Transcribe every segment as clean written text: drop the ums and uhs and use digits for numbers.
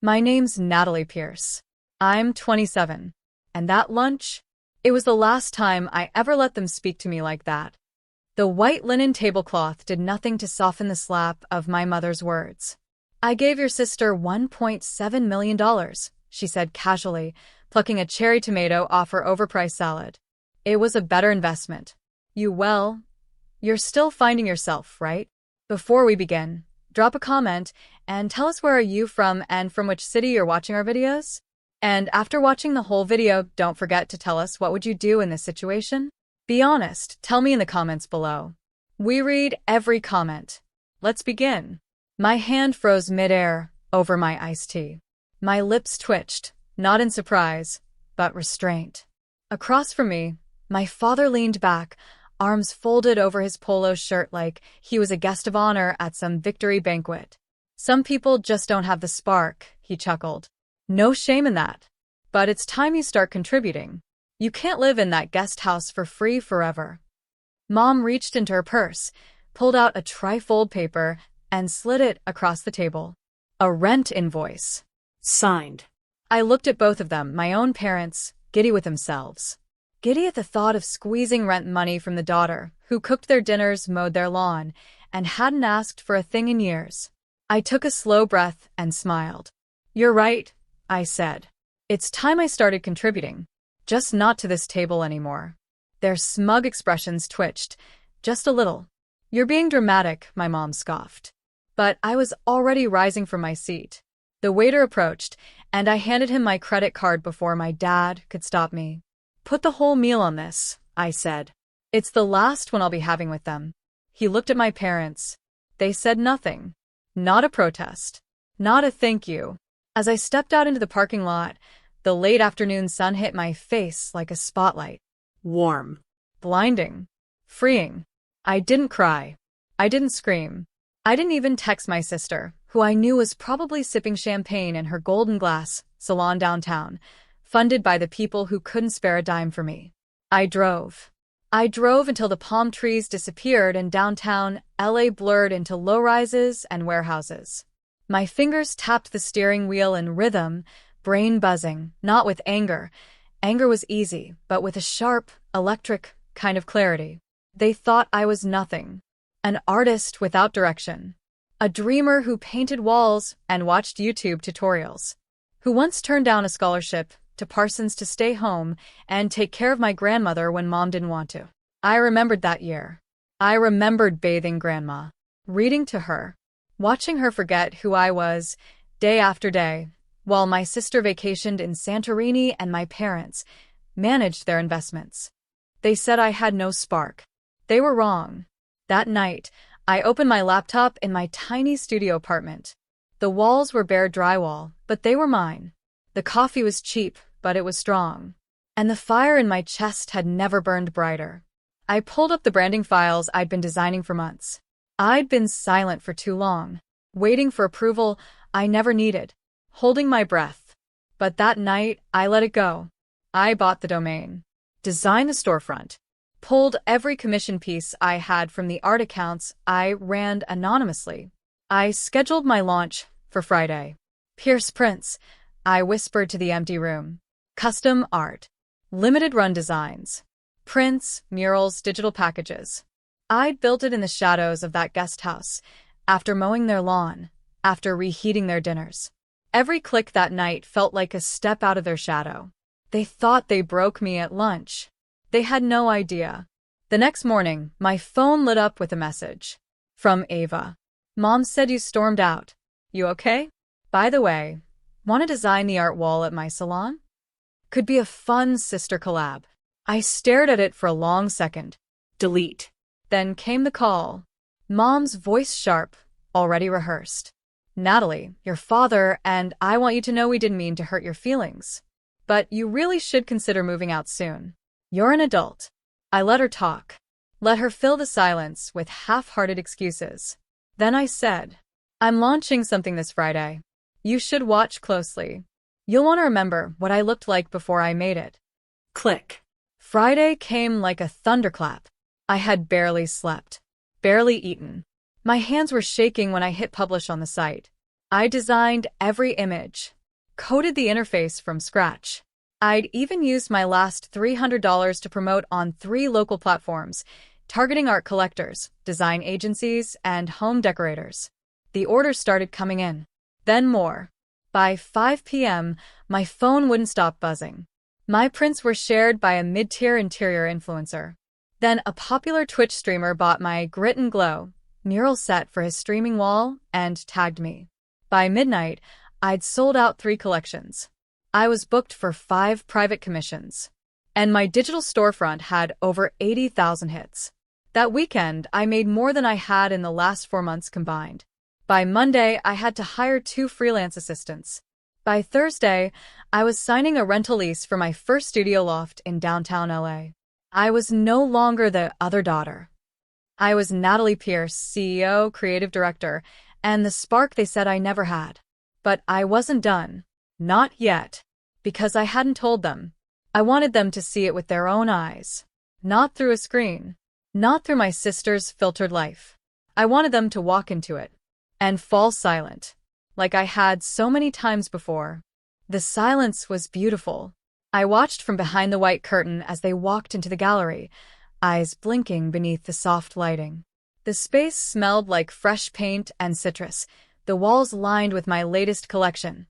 My name's Natalie Pierce. I'm 27. And that lunch? It was the last time I ever let them speak to me like that. The white linen tablecloth did nothing to soften the slap of my mother's words. I gave your sister $1.7 million, she said casually, plucking a cherry tomato off her overpriced salad. It was a better investment. You're still finding yourself, right? Before we begin, drop a comment and tell us where are you from and from which city you're watching our videos? And after watching the whole video, don't forget to tell us what would you do in this situation? Be honest, tell me in the comments below. We read every comment. Let's begin. My hand froze midair over my iced tea. My lips twitched, not in surprise, but restraint. Across from me, my father leaned back, arms folded over his polo shirt like he was a guest of honor at some victory banquet. Some people just don't have the spark, he chuckled. No shame in that. But it's time you start contributing. You can't live in that guest house for free forever. Mom reached into her purse, pulled out a trifold paper, and slid it across the table. A rent invoice. Signed. I looked at both of them, my own parents, giddy with themselves. Giddy at the thought of squeezing rent money from the daughter, who cooked their dinners, mowed their lawn, and hadn't asked for a thing in years. I took a slow breath and smiled. You're right, I said. It's time I started contributing. Just not to this table anymore. Their smug expressions twitched, just a little. You're being dramatic, my mom scoffed. But I was already rising from my seat. The waiter approached, and I handed him my credit card before my dad could stop me. Put the whole meal on this, I said. It's the last one I'll be having with them. He looked at my parents. They said nothing. Not a protest. Not a thank you. As I stepped out into the parking lot, the late afternoon sun hit my face like a spotlight. Warm. Blinding. Freeing. I didn't cry. I didn't scream. I didn't even text my sister, who I knew was probably sipping champagne in her Golden Glass salon downtown, funded by the people who couldn't spare a dime for me. I drove. I drove until the palm trees disappeared and downtown LA blurred into low-rises and warehouses. My fingers tapped the steering wheel in rhythm, brain buzzing, not with anger. Anger was easy, but with a sharp, electric kind of clarity. They thought I was nothing. An artist without direction. A dreamer who painted walls and watched YouTube tutorials. Who once turned down a scholarship to Parsons to stay home and take care of my grandmother when Mom didn't want to. I remembered that year. I remembered bathing Grandma, reading to her, watching her forget who I was day after day, while my sister vacationed in Santorini and my parents managed their investments. They said I had no spark. They were wrong. That night, I opened my laptop in my tiny studio apartment. The walls were bare drywall, but they were mine. The coffee was cheap, but it was strong. And the fire in my chest had never burned brighter. I pulled up the branding files I'd been designing for months. I'd been silent for too long, waiting for approval I never needed, holding my breath. But that night, I let it go. I bought the domain, designed the storefront, pulled every commission piece I had from the art accounts I ran anonymously. I scheduled my launch for Friday. Pierce Prints, I whispered to the empty room. Custom art. Limited run designs. Prints, murals, digital packages. I'd built it in the shadows of that guest house, after mowing their lawn, after reheating their dinners. Every click that night felt like a step out of their shadow. They thought they broke me at lunch. They had no idea. The next morning, my phone lit up with a message. From Ava. Mom said you stormed out. You okay? By the way, want to design the art wall at my salon? Could be a fun sister collab. I stared at it for a long second. Delete. Then came the call. Mom's voice sharp, already rehearsed. Natalie, your father and I want you to know we didn't mean to hurt your feelings. But you really should consider moving out soon. You're an adult. I let her talk. Let her fill the silence with half-hearted excuses. Then I said, I'm launching something this Friday. You should watch closely. You'll want to remember what I looked like before I made it. Click. Friday came like a thunderclap. I had barely slept, barely eaten. My hands were shaking when I hit publish on the site. I designed every image, coded the interface from scratch. I'd even used my last $300 to promote on 3 local platforms, targeting art collectors, design agencies, and home decorators. The orders started coming in. Then more. By 5 p.m., my phone wouldn't stop buzzing. My prints were shared by a mid-tier interior influencer. Then a popular Twitch streamer bought my Grit and Glow mural set for his streaming wall and tagged me. By midnight, I'd sold out 3 collections. I was booked for 5 private commissions. And my digital storefront had over 80,000 hits. That weekend, I made more than I had in the last 4 months combined. By Monday, I had to hire 2 freelance assistants. By Thursday, I was signing a rental lease for my first studio loft in downtown LA. I was no longer the other daughter. I was Natalie Pierce, CEO, creative director, and the spark they said I never had. But I wasn't done. Not yet. Because I hadn't told them. I wanted them to see it with their own eyes. Not through a screen. Not through my sister's filtered life. I wanted them to walk into it. And fall silent. Like I had so many times before. The silence was beautiful. I watched from behind the white curtain as they walked into the gallery, eyes blinking beneath the soft lighting. The space smelled like fresh paint and citrus, the walls lined with my latest collection.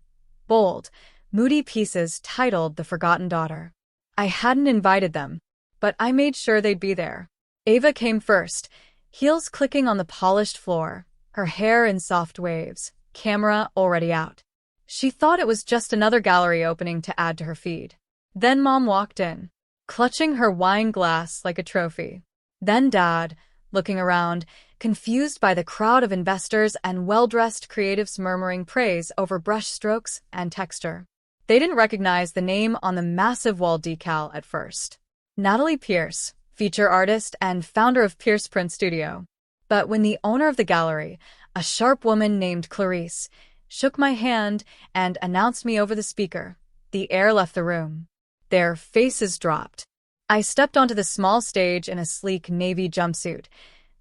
Bold, moody pieces titled The Forgotten Daughter. I hadn't invited them, but I made sure they'd be there. Ava came first, heels clicking on the polished floor, her hair in soft waves, camera already out. She thought it was just another gallery opening to add to her feed. Then Mom walked in, clutching her wine glass like a trophy. Then Dad, looking around, confused by the crowd of investors and well-dressed creatives murmuring praise over brush strokes and texture. They didn't recognize the name on the massive wall decal at first. Natalie Pierce, feature artist and founder of Pierce Print Studio. But when the owner of the gallery, a sharp woman named Clarice, shook my hand and announced me over the speaker, the air left the room. Their faces dropped. I stepped onto the small stage in a sleek navy jumpsuit.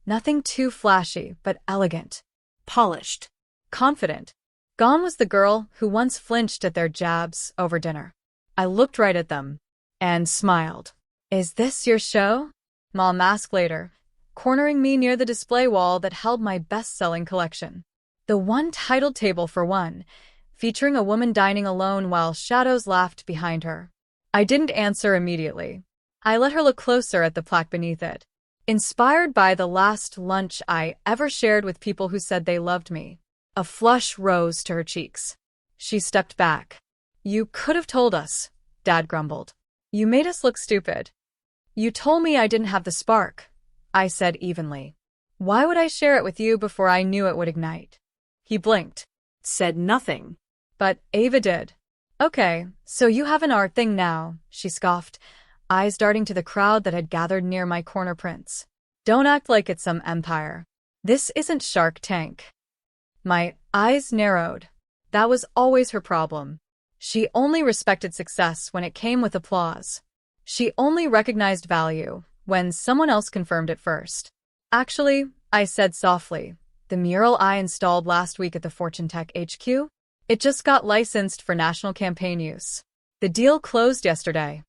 Nothing too flashy, but elegant. Polished. Confident. Gone was the girl who once flinched at their jabs over dinner. I looked right at them and smiled. "Is this your show?" Mom asked later, cornering me near the display wall that held my best-selling collection. The one titled Table for One, featuring a woman dining alone while shadows laughed behind her. I didn't answer immediately. I let her look closer at the plaque beneath it. Inspired by the last lunch I ever shared with people who said they loved me. A flush rose to her cheeks. She stepped back. "You could have told us," Dad grumbled. "You made us look stupid." "You told me I didn't have the spark," I said evenly. "Why would I share it with you before I knew it would ignite?" He blinked. Said nothing. But Ava did. "Okay, so you have an art thing now," she scoffed, eyes darting to the crowd that had gathered near my corner prints. "Don't act like it's some empire. This isn't Shark Tank." My eyes narrowed. That was always her problem. She only respected success when it came with applause. She only recognized value when someone else confirmed it first. "Actually," I said softly, "the mural I installed last week at the Fortune Tech HQ, it just got licensed for national campaign use. The deal closed yesterday."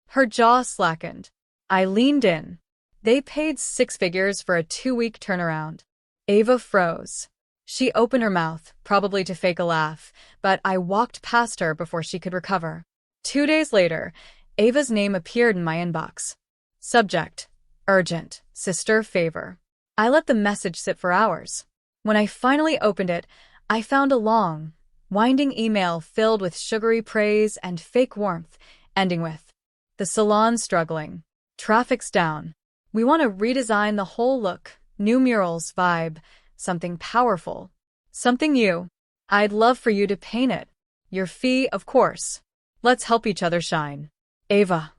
Her jaw slackened. I leaned in. They paid 6 figures for a 2-week turnaround. Ava froze. She opened her mouth, probably to fake a laugh, but I walked past her before she could recover. 2 days later, Ava's name appeared in my inbox. Subject: Urgent, sister favor. I let the message sit for hours. When I finally opened it, I found a long, winding email filled with sugary praise and fake warmth, ending with, "The salon's struggling. Traffic's down. We want to redesign the whole look, new murals, vibe, something powerful. Something you. I'd love for you to paint it. Your fee, of course. Let's help each other shine. Ava."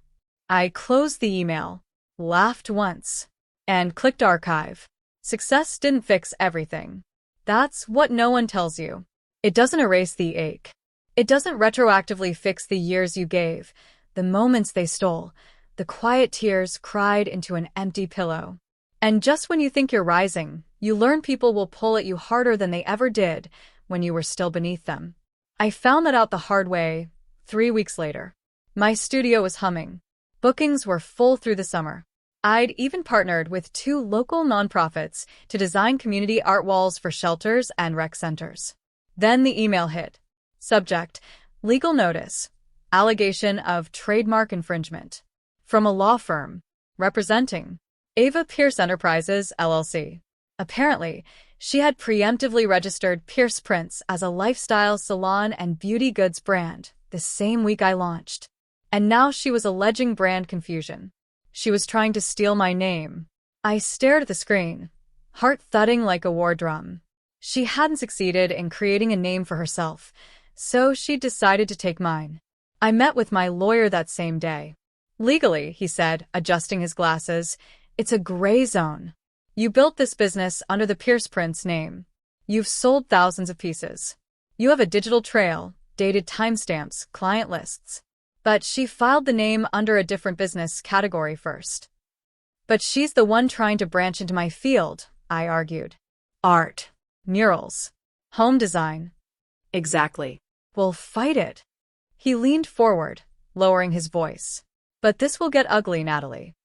I closed the email, laughed once, and clicked archive. Success didn't fix everything. That's what no one tells you. It doesn't erase the ache. It doesn't retroactively fix the years you gave, the moments they stole, the quiet tears cried into an empty pillow. And just when you think you're rising, you learn people will pull at you harder than they ever did when you were still beneath them. I found that out the hard way 3 weeks later. My studio was humming. Bookings were full through the summer. I'd even partnered with 2 local nonprofits to design community art walls for shelters and rec centers. Then the email hit. Subject: legal notice. Allegation of trademark infringement. From a law firm representing Ava Pierce Enterprises, LLC. Apparently, she had preemptively registered Pierce Prints as a lifestyle salon and beauty goods brand the same week I launched. And now she was alleging brand confusion. She was trying to steal my name. I stared at the screen, heart thudding like a war drum. She hadn't succeeded in creating a name for herself, so she decided to take mine. I met with my lawyer that same day. Legally, he said, adjusting his glasses, it's a gray zone. You built this business under the Pierce Prints name. You've sold thousands of pieces. You have a digital trail, dated timestamps, client lists. But she filed the name under a different business category first. But she's the one trying to branch into my field, I argued. Art, murals, home design. Exactly. We'll fight it. He leaned forward, lowering his voice. But this will get ugly, Natalie.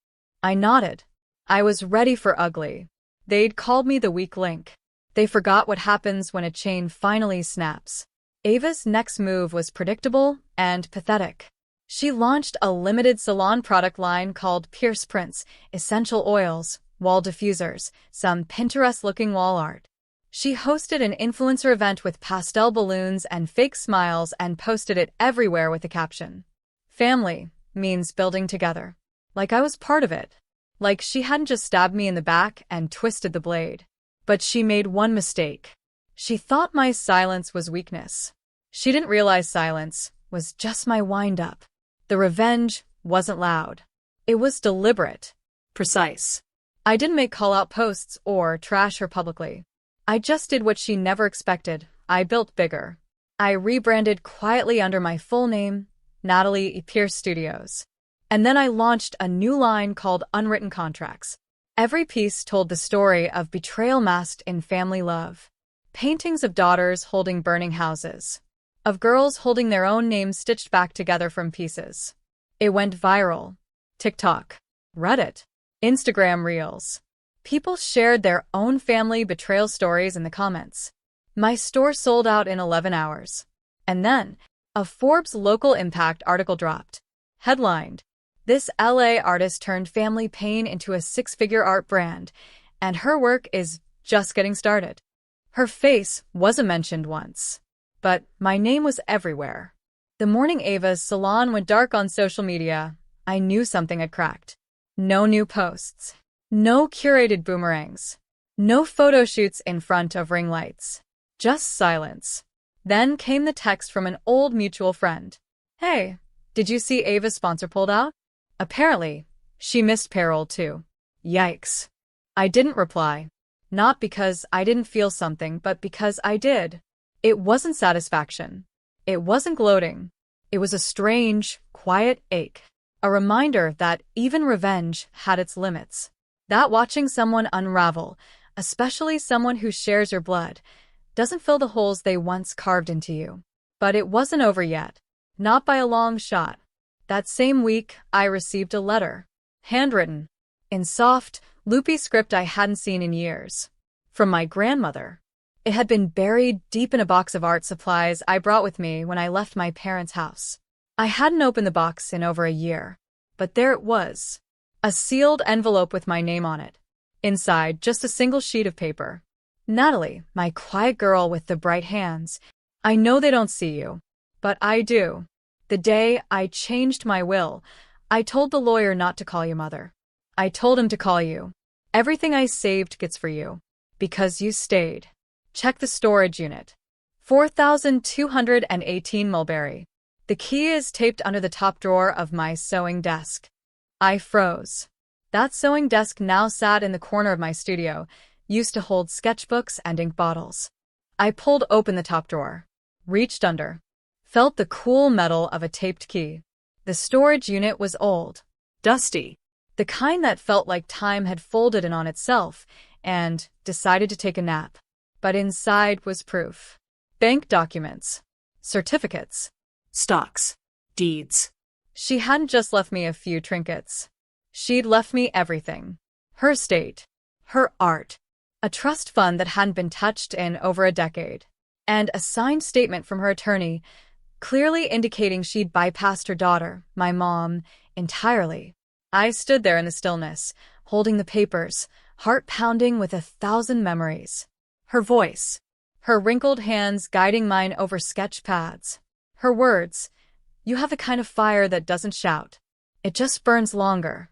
I nodded. I was ready for ugly. They'd called me the weak link. They forgot what happens when a chain finally snaps. Ava's next move was predictable and pathetic. She launched a limited salon product line called Pierce Prints, essential oils, wall diffusers, some Pinterest-looking wall art. She hosted an influencer event with pastel balloons and fake smiles and posted it everywhere with a caption. Family means building together. Like I was part of it. Like she hadn't just stabbed me in the back and twisted the blade. But she made one mistake. She thought my silence was weakness. She didn't realize silence was just my wind-up. The revenge wasn't loud. It was deliberate. Precise. I didn't make call-out posts or trash her publicly. I just did what she never expected. I built bigger. I rebranded quietly under my full name, Natalie E. Pierce Studios. And then I launched a new line called Unwritten Contracts. Every piece told the story of betrayal masked in family love. Paintings of daughters holding burning houses. Of girls holding their own names stitched back together from pieces. It went viral. TikTok, Reddit, Instagram Reels. People shared their own family betrayal stories in the comments. My store sold out in 11 hours. And then, a Forbes local impact article dropped. Headlined, "This LA artist turned family pain into a 6-figure art brand, and her work is just getting started." Her face wasn't mentioned once. But my name was everywhere. The morning Ava's salon went dark on social media, I knew something had cracked. No new posts. No curated boomerangs. No photo shoots in front of ring lights. Just silence. Then came the text from an old mutual friend. "Hey, did you see Ava's sponsor pulled out?" Apparently, she missed payroll too. Yikes. I didn't reply. Not because I didn't feel something, but because I did. It wasn't satisfaction. It wasn't gloating. It was a strange, quiet ache. A reminder that even revenge had its limits. That watching someone unravel, especially someone who shares your blood, doesn't fill the holes they once carved into you. But it wasn't over yet. Not by a long shot. That same week, I received a letter. Handwritten. In soft, loopy script I hadn't seen in years. From my grandmother. It had been buried deep in a box of art supplies I brought with me when I left my parents' house. I hadn't opened the box in over a year. But there it was. A sealed envelope with my name on it. Inside, just a single sheet of paper. "Natalie, my quiet girl with the bright hands. I know they don't see you. But I do. The day I changed my will, I told the lawyer not to call you mother. I told him to call you. Everything I saved gets for you. Because you stayed. Check the storage unit. 4218 Mulberry. The key is taped under the top drawer of my sewing desk." I froze. That sewing desk now sat in the corner of my studio, used to hold sketchbooks and ink bottles. I pulled open the top drawer, reached under, felt the cool metal of a taped key. The storage unit was old, dusty, the kind that felt like time had folded in on itself and decided to take a nap. But inside was proof. Bank documents. Certificates. Stocks. Deeds. She hadn't just left me a few trinkets. She'd left me everything. Her estate. Her art. A trust fund that hadn't been touched in over a decade. And a signed statement from her attorney, clearly indicating she'd bypassed her daughter, my mom, entirely. I stood there in the stillness, holding the papers, heart pounding with 1,000 memories. Her voice. Her wrinkled hands guiding mine over sketch pads. Her words. You have the kind of fire that doesn't shout. It just burns longer.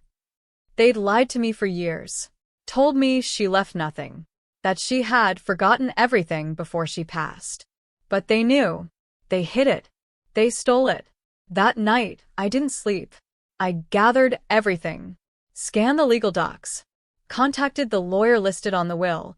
They'd lied to me for years. Told me she left nothing. That she had forgotten everything before she passed. But they knew. They hid it. They stole it. That night, I didn't sleep. I gathered everything. Scanned the legal docs. Contacted the lawyer listed on the will,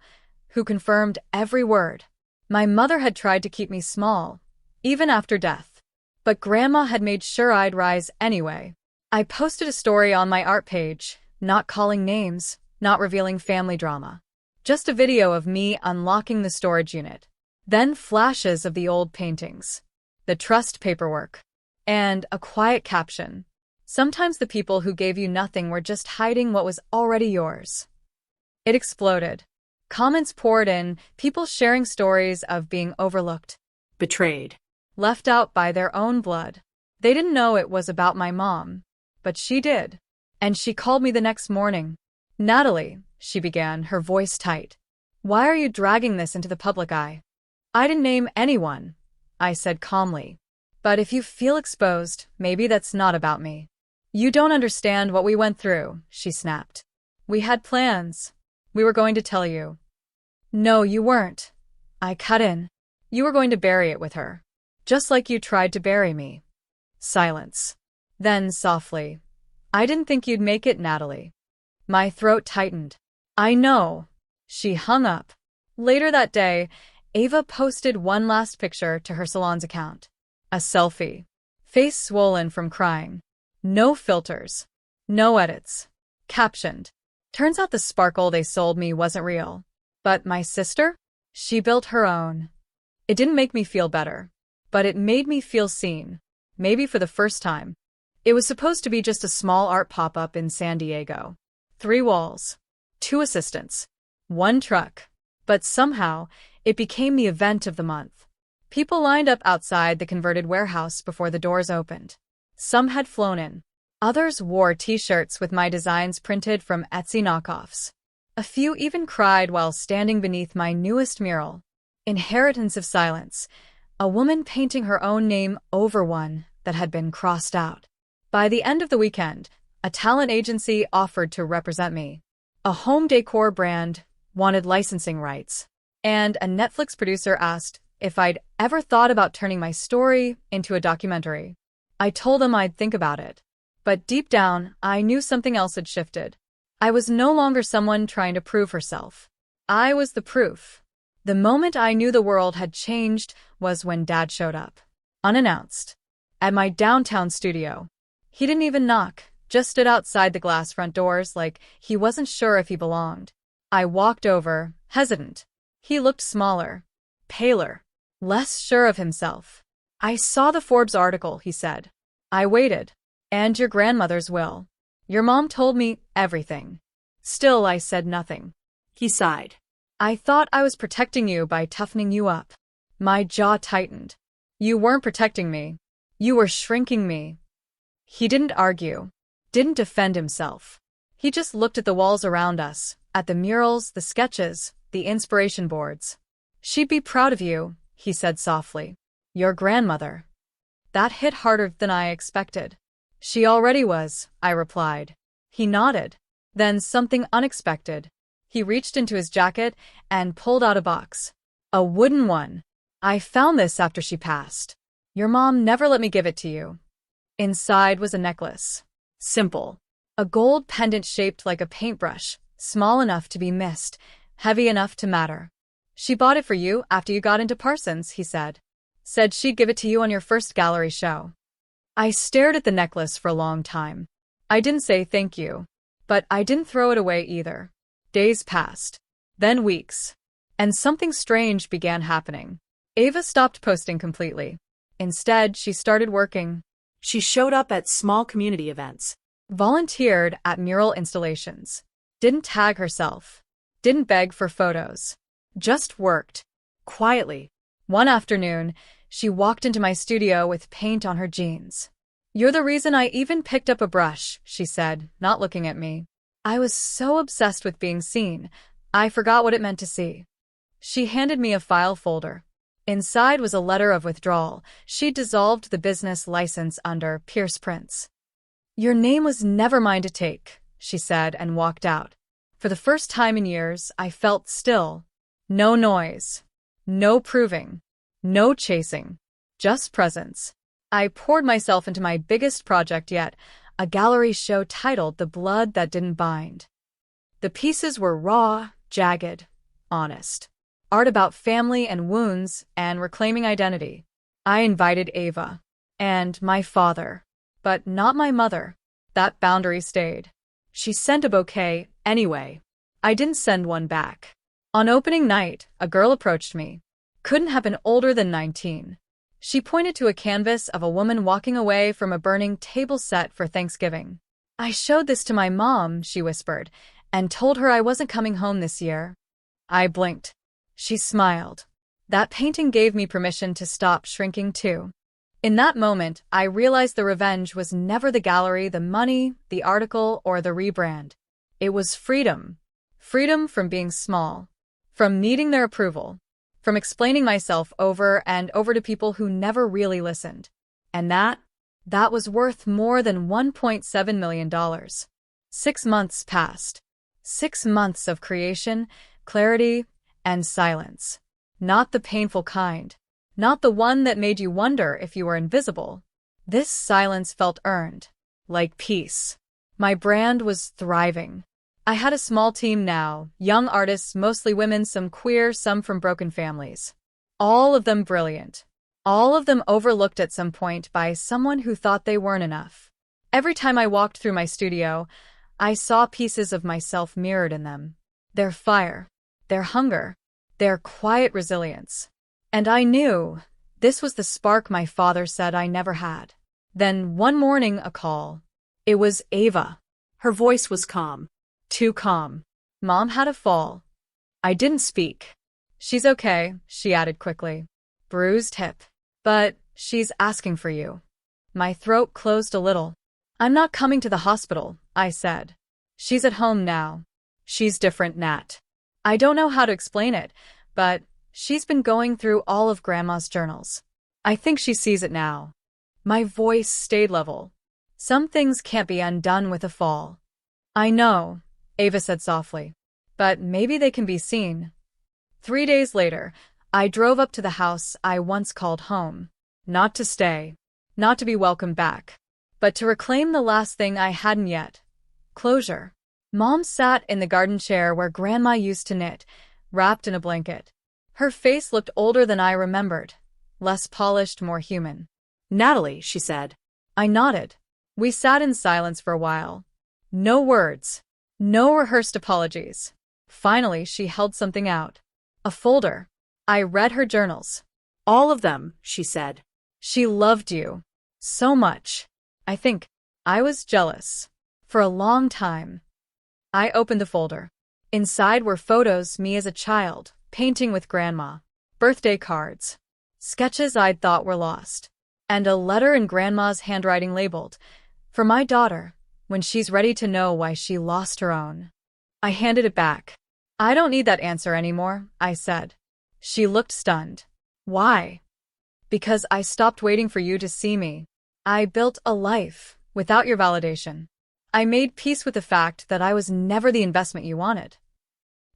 who confirmed every word. My mother had tried to keep me small, even after death. But Grandma had made sure I'd rise anyway. I posted a story on my art page, not calling names, not revealing family drama. Just a video of me unlocking the storage unit. Then flashes of the old paintings. The trust paperwork. And a quiet caption. Sometimes the people who gave you nothing were just hiding what was already yours. It exploded. Comments poured in, people sharing stories of being overlooked. Betrayed. Left out by their own blood. They didn't know it was about my mom. But she did. And she called me the next morning. Natalie, she began, her voice tight. Why are you dragging this into the public eye? I didn't name anyone, I said calmly. But if you feel exposed, maybe that's not about me. You don't understand what we went through, she snapped. We had plans. We were going to tell you. No, you weren't. I cut in. You were going to bury it with her. Just like you tried to bury me. Silence. Then, softly. I didn't think you'd make it, Natalie. My throat tightened. I know. She hung up. Later that day, Ava posted one last picture to her salon's account. A selfie. Face swollen from crying. No filters. No edits. Captioned. Turns out the sparkle they sold me wasn't real. But my sister? She built her own. It didn't make me feel better. But it made me feel seen. Maybe for the first time. It was supposed to be just a small art pop-up in San Diego. 3 walls. 2 assistants. 1 truck. But somehow, it became the event of the month. People lined up outside the converted warehouse before the doors opened. Some had flown in. Others wore t-shirts with my designs printed from Etsy knockoffs. A few even cried while standing beneath my newest mural. Inheritance of Silence. A woman painting her own name over one that had been crossed out. By the end of the weekend, a talent agency offered to represent me. A home decor brand wanted licensing rights. And a Netflix producer asked if I'd ever thought about turning my story into a documentary. I told them I'd think about it. But deep down, I knew something else had shifted. I was no longer someone trying to prove herself. I was the proof. The moment I knew the world had changed was when Dad showed up. Unannounced. At my downtown studio. He didn't even knock, just stood outside the glass front doors like he wasn't sure if he belonged. I walked over, hesitant. He looked smaller. Paler. Less sure of himself. I saw the Forbes article, he said. I waited. And your grandmother's will. Your mom told me everything. Still, I said nothing. He sighed. I thought I was protecting you by toughening you up. My jaw tightened. You weren't protecting me. You were shrinking me. He didn't argue. Didn't defend himself. He just looked at the walls around us, at the murals, the sketches, the inspiration boards. She'd be proud of you, he said softly. Your grandmother. That hit harder than I expected. She already was, I replied. He nodded. Then something unexpected. He reached into his jacket and pulled out a box. A wooden one. I found this after she passed. Your mom never let me give it to you. Inside was a necklace. Simple. A gold pendant shaped like a paintbrush, small enough to be missed, heavy enough to matter. She bought it for you after you got into Parsons, he said. Said she'd give it to you on your first gallery show. I stared at the necklace for a long time. I didn't say thank you. But I didn't throw it away either. Days passed. Then weeks. And something strange began happening. Ava stopped posting completely. Instead, she started working. She showed up at small community events. Volunteered at mural installations. Didn't tag herself. Didn't beg for photos. Just worked. Quietly. One afternoon, she walked into my studio with paint on her jeans. "You're the reason I even picked up a brush," she said, not looking at me. I was so obsessed with being seen, I forgot what it meant to see. She handed me a file folder. Inside was a letter of withdrawal. She dissolved the business license under Pierce Prince. "Your name was never mine to take," she said and walked out. For the first time in years, I felt still. No noise. No proving. No chasing. Just presence. I poured myself into my biggest project yet, a gallery show titled The Blood That Didn't Bind. The pieces were raw, jagged, honest. Art about family and wounds and reclaiming identity. I invited Ava. And my father. But not my mother. That boundary stayed. She sent a bouquet anyway. I didn't send one back. On opening night, a girl approached me. Couldn't have been older than 19. She pointed to a canvas of a woman walking away from a burning table set for Thanksgiving. "I showed this to my mom," she whispered, "and told her I wasn't coming home this year." I blinked. She smiled. That painting gave me permission to stop shrinking too. In that moment, I realized the revenge was never the gallery, the money, the article, or the rebrand. It was freedom. Freedom from being small. From needing their approval. From explaining myself over and over to people who never really listened. And that was worth more than $1.7 million. 6 months passed. 6 months of creation, clarity, and silence. Not the painful kind. Not the one that made you wonder if you were invisible. This silence felt earned. Like peace. My brand was thriving. I had a small team now, young artists, mostly women, some queer, some from broken families. All of them brilliant. All of them overlooked at some point by someone who thought they weren't enough. Every time I walked through my studio, I saw pieces of myself mirrored in them. Their fire, their hunger, their quiet resilience. And I knew this was the spark my father said I never had. Then one morning, a call. It was Ava. Her voice was calm. Too calm. "Mom had a fall." I didn't speak. "She's okay," she added quickly. "Bruised hip. But she's asking for you." My throat closed a little. "I'm not coming to the hospital," I said. "She's at home now. She's different, Nat. I don't know how to explain it, but she's been going through all of Grandma's journals. I think she sees it now." My voice stayed level. "Some things can't be undone with a fall." "I know," Ava said softly. "But maybe they can be seen." 3 days later, I drove up to the house I once called home. Not to stay. Not to be welcomed back. But to reclaim the last thing I hadn't yet. Closure. Mom sat in the garden chair where Grandma used to knit, wrapped in a blanket. Her face looked older than I remembered. Less polished, more human. "Natalie," she said. I nodded. We sat in silence for a while. No words. No rehearsed apologies. Finally, she held something out. A folder. I read her journals. "All of them," she said. "She loved you. So much." I think I was jealous. For a long time. I opened the folder. Inside were photos, me as a child, painting with Grandma. Birthday cards. Sketches I'd thought were lost. And a letter in Grandma's handwriting labeled, "For my daughter, when she's ready to know why she lost her own." I handed it back. "I don't need that answer anymore," I said. She looked stunned. "Why?" "Because I stopped waiting for you to see me. I built a life without your validation. I made peace with the fact that I was never the investment you wanted."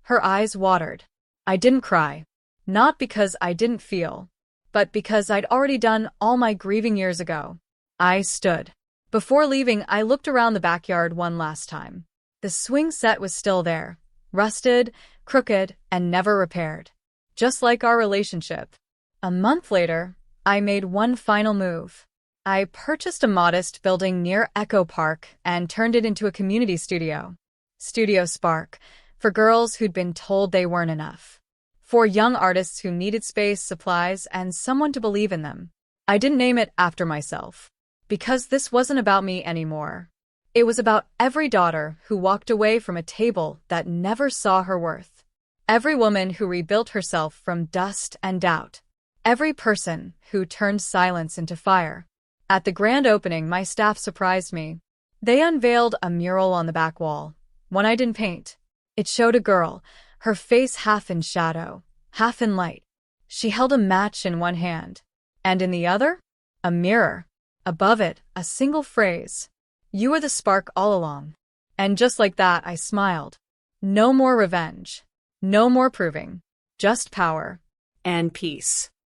Her eyes watered. I didn't cry. Not because I didn't feel, but because I'd already done all my grieving years ago. I stood. Before leaving, I looked around the backyard one last time. The swing set was still there, rusted, crooked, and never repaired. Just like our relationship. A month later, I made one final move. I purchased a modest building near Echo Park and turned it into a community studio. Studio Spark, for girls who'd been told they weren't enough. For young artists who needed space, supplies, and someone to believe in them. I didn't name it after myself, because this wasn't about me anymore. It was about every daughter who walked away from a table that never saw her worth. Every woman who rebuilt herself from dust and doubt. Every person who turned silence into fire. At the grand opening, my staff surprised me. They unveiled a mural on the back wall, one I didn't paint. It showed a girl, her face half in shadow, half in light. She held a match in one hand, and in the other, a mirror. Above it, a single phrase. "You were the spark all along." And just like that, I smiled. No more revenge. No more proving. Just power. And peace.